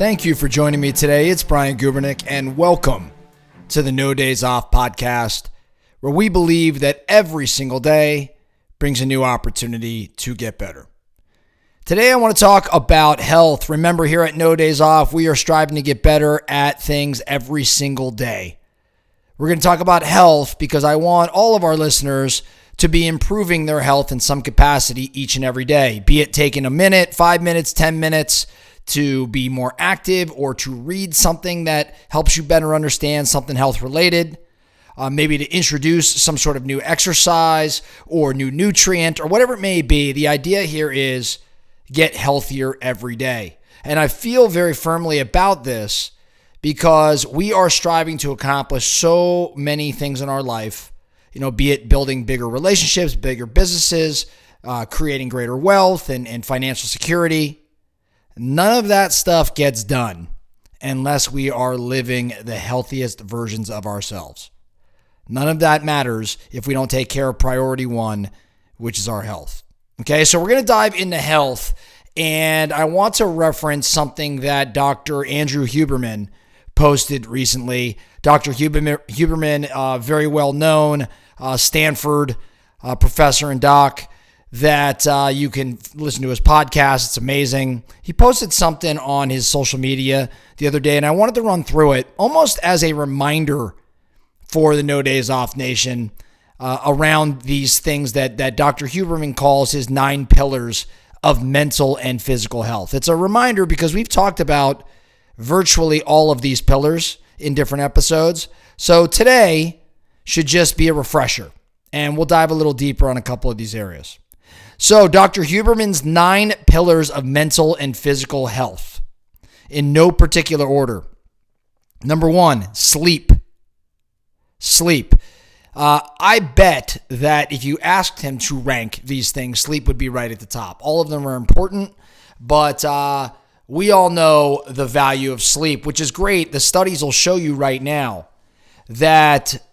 Thank you for joining me today. It's Brian Gubernick, and welcome to the No Days Off podcast, where we believe that every single day brings a new opportunity to get better. Today, I want to talk about health. Remember, here at No Days Off, we are striving to get better at things every single day. We're going to talk about health because I want all of our listeners to be improving their health in some capacity each and every day, be it taking a minute, 5 minutes, 10 minutes, to be more active or to read something that helps you better understand something health related, maybe to introduce some sort of new exercise or new nutrient or whatever it may be. The idea here is get healthier every day. And I feel very firmly about this because we are striving to accomplish so many things in our life, be it building bigger relationships, bigger businesses, creating greater wealth and financial security. None of that stuff gets done unless we are living the healthiest versions of ourselves. None of that matters if we don't take care of priority one, which is our health. Okay, so we're going to dive into health, and I want to reference something that Dr. Andrew Huberman posted recently. Dr. Huberman, very well known, Stanford professor and doc, that you can listen to his podcast. It's amazing. He posted something on his social media the other day, and I wanted to run through it almost as a reminder for the No Days Off Nation around these things that Dr. Huberman calls his 9 pillars of mental and physical health. It's a reminder because we've talked about virtually all of these pillars in different episodes. So today should just be a refresher, and we'll dive a little deeper on a couple of these areas. So Dr. Huberman's 9 pillars of mental and physical health in no particular order. Number 1, sleep. Sleep. I bet that if you asked him to rank these things, sleep would be right at the top. All of them are important, but we all know the value of sleep, which is great. The studies will show you right now that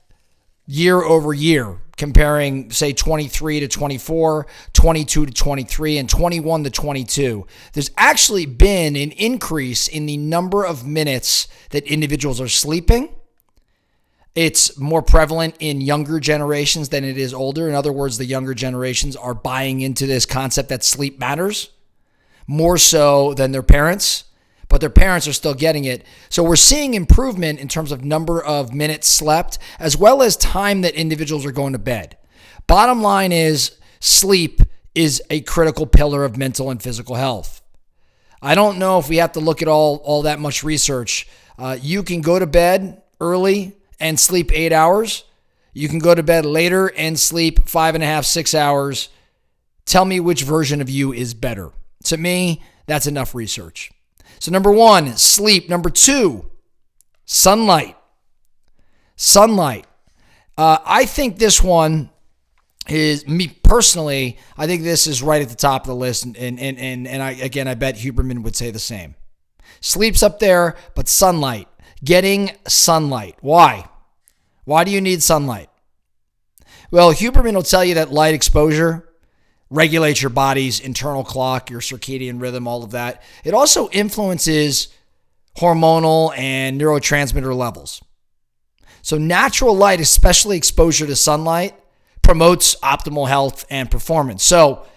year over year, comparing, say, 23 to 24, 22 to 23, and 21 to 22, there's actually been an increase in the number of minutes that individuals are sleeping. It's more prevalent in younger generations than it is older. In other words, the younger generations are buying into this concept that sleep matters more so than their parents, but their parents are still getting it. So we're seeing improvement in terms of number of minutes slept, as well as time that individuals are going to bed. Bottom line is sleep is a critical pillar of mental and physical health. I don't know if we have to look at all that much research. You can go to bed early and sleep 8 hours. You can go to bed later and sleep 5.5, 6 hours. Tell me which version of you is better. To me, that's enough research. So number 1, sleep. Number 2, sunlight. Sunlight. I think this one is, me personally, I think this is right at the top of the list. And I bet Huberman would say the same. Sleep's up there, but sunlight. Getting sunlight. Why? Why do you need sunlight? Well, Huberman will tell you that light exposure regulates your body's internal clock, your circadian rhythm, all of that. It also influences hormonal and neurotransmitter levels. So natural light, especially exposure to sunlight, promotes optimal health and performance. So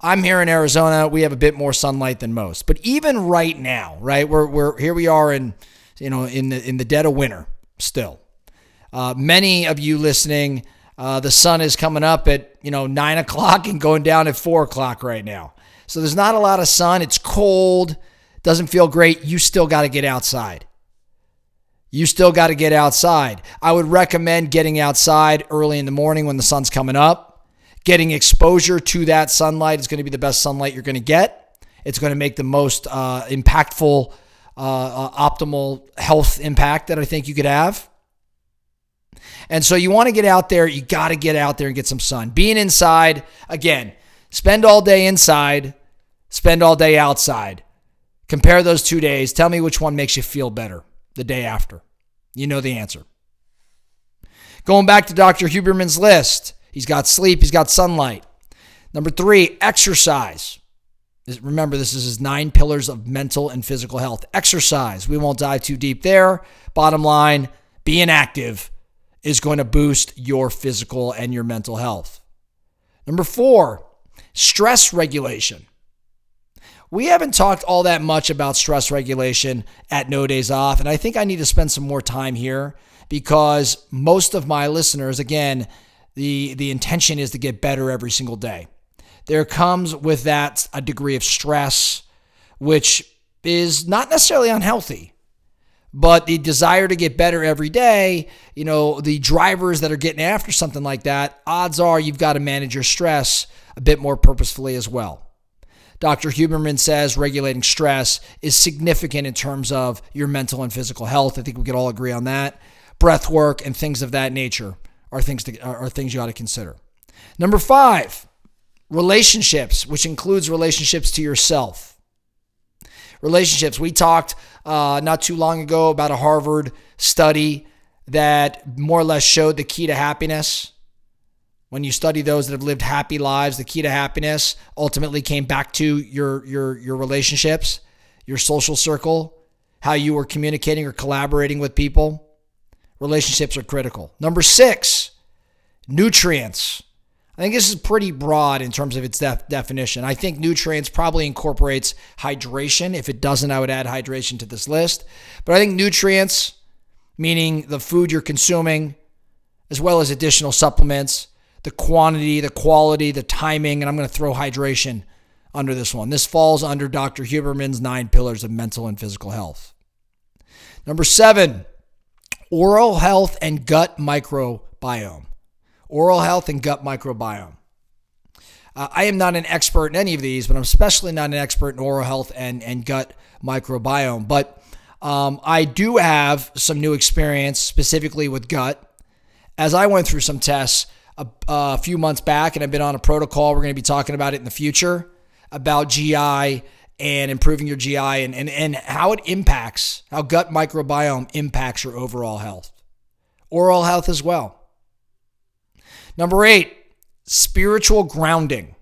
I'm here in Arizona. We have a bit more sunlight than most. But even right now, right, we're here we are in the dead of winter still. Many of you listening, the sun is coming up at 9 o'clock and going down at 4 o'clock right now. So there's not a lot of sun. It's cold. Doesn't feel great. You still got to get outside. You still got to get outside. I would recommend getting outside early in the morning when the sun's coming up. Getting exposure to that sunlight is going to be the best sunlight you're going to get. It's going to make the most impactful, optimal health impact that I think you could have. And so you want to get out there. You got to get out there and get some sun. Being inside, again, spend all day inside, spend all day outside. Compare those 2 days. Tell me which one makes you feel better the day after. You know the answer. Going back to Dr. Huberman's list, he's got sleep, he's got sunlight. Number 3, exercise. Remember, this is his 9 pillars of mental and physical health. Exercise. We won't dive too deep there. Bottom line, being active is going to boost your physical and your mental health. Number 4, stress regulation. We haven't talked all that much about stress regulation at No Days Off, and I think I need to spend some more time here because most of my listeners, again, the intention is to get better every single day. There comes with that a degree of stress, which is not necessarily unhealthy, but the desire to get better every day, the drivers that are getting after something like that, odds are you've got to manage your stress a bit more purposefully as well. Dr. Huberman says regulating stress is significant in terms of your mental and physical health. I think we could all agree on that. Breath work and things of that nature are things you ought to consider. Number 5, relationships, which includes relationships to yourself. Relationships. We talked not too long ago about a Harvard study that more or less showed the key to happiness. When you study those that have lived happy lives, the key to happiness ultimately came back to your relationships, your social circle, how you were communicating or collaborating with people. Relationships are critical. Number 6, nutrients. I think this is pretty broad in terms of its definition. I think nutrients probably incorporates hydration. If it doesn't, I would add hydration to this list. But I think nutrients, meaning the food you're consuming, as well as additional supplements, the quantity, the quality, the timing, and I'm going to throw hydration under this one. This falls under Dr. Huberman's 9 pillars of mental and physical health. Number 7, oral health and gut microbiome. Oral health and gut microbiome. I am not an expert in any of these, but I'm especially not an expert in oral health and gut microbiome. But I do have some new experience specifically with gut. As I went through some tests a few months back, and I've been on a protocol, we're going to be talking about it in the future, about GI and improving your GI and how it impacts, how gut microbiome impacts your overall health. Oral health as well. Number 8, spiritual grounding.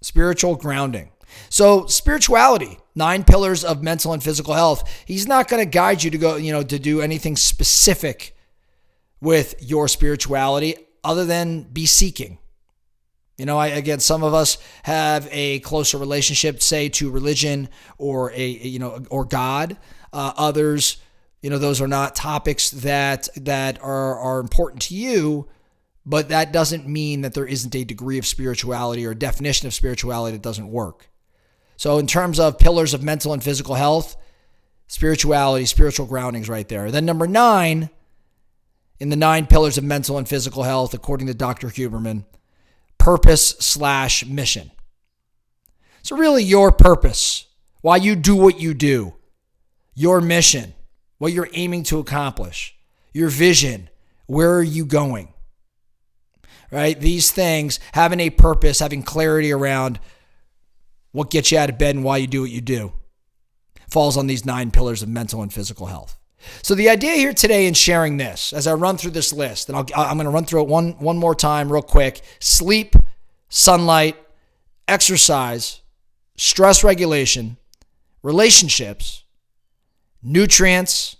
Spiritual grounding. So spirituality, 9 pillars of mental and physical health. He's not going to guide you to go, to do anything specific with your spirituality other than be seeking. Some of us have a closer relationship, say, to religion or or God. Others, those are not topics that are important to you. But that doesn't mean that there isn't a degree of spirituality or a definition of spirituality that doesn't work. So in terms of pillars of mental and physical health, spirituality, spiritual grounding is right there. Then number 9, in the 9 pillars of mental and physical health, according to Dr. Huberman, purpose/mission. So really your purpose, why you do what you do, your mission, what you're aiming to accomplish, your vision, where are you going? Right? These things, having a purpose, having clarity around what gets you out of bed and why you do what you do, falls on these 9 pillars of mental and physical health. So the idea here today in sharing this, as I run through this list, and I'm going to run through it one more time real quick: sleep, sunlight, exercise, stress regulation, relationships, nutrients,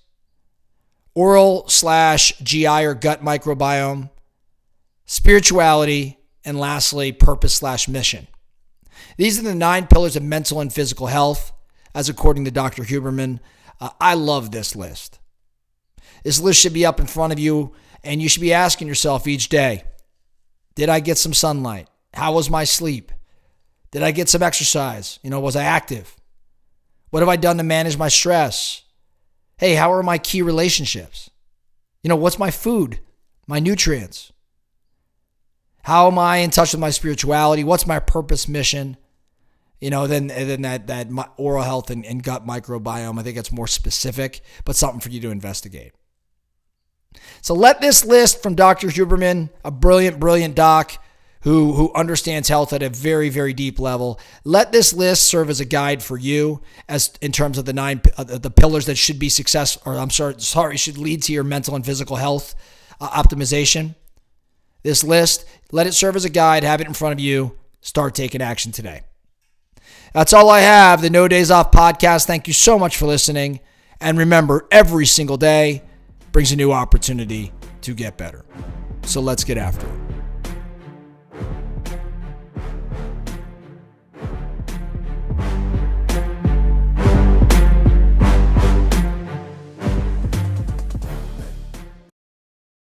oral/GI or gut microbiome, spirituality, and lastly, purpose/mission. These are the 9 pillars of mental and physical health, as according to Dr. Huberman. I love this list. This list should be up in front of you, and you should be asking yourself each day, did I get some sunlight? How was my sleep? Did I get some exercise? Was I active? What have I done to manage my stress? Hey, how are my key relationships? What's my food, my nutrients? How am I in touch with my spirituality? What's my purpose, mission? Then that oral health and gut microbiome, I think it's more specific, but something for you to investigate. So let this list from Dr. Huberman, a brilliant, brilliant doc who understands health at a very, very deep level. Let this list serve as a guide for you as in terms of the pillars that should be should lead to your mental and physical health optimization. This list, let it serve as a guide, have it in front of you, start taking action today. That's all I have. The No Days Off podcast. Thank you so much for listening. And remember, every single day brings a new opportunity to get better. So let's get after it.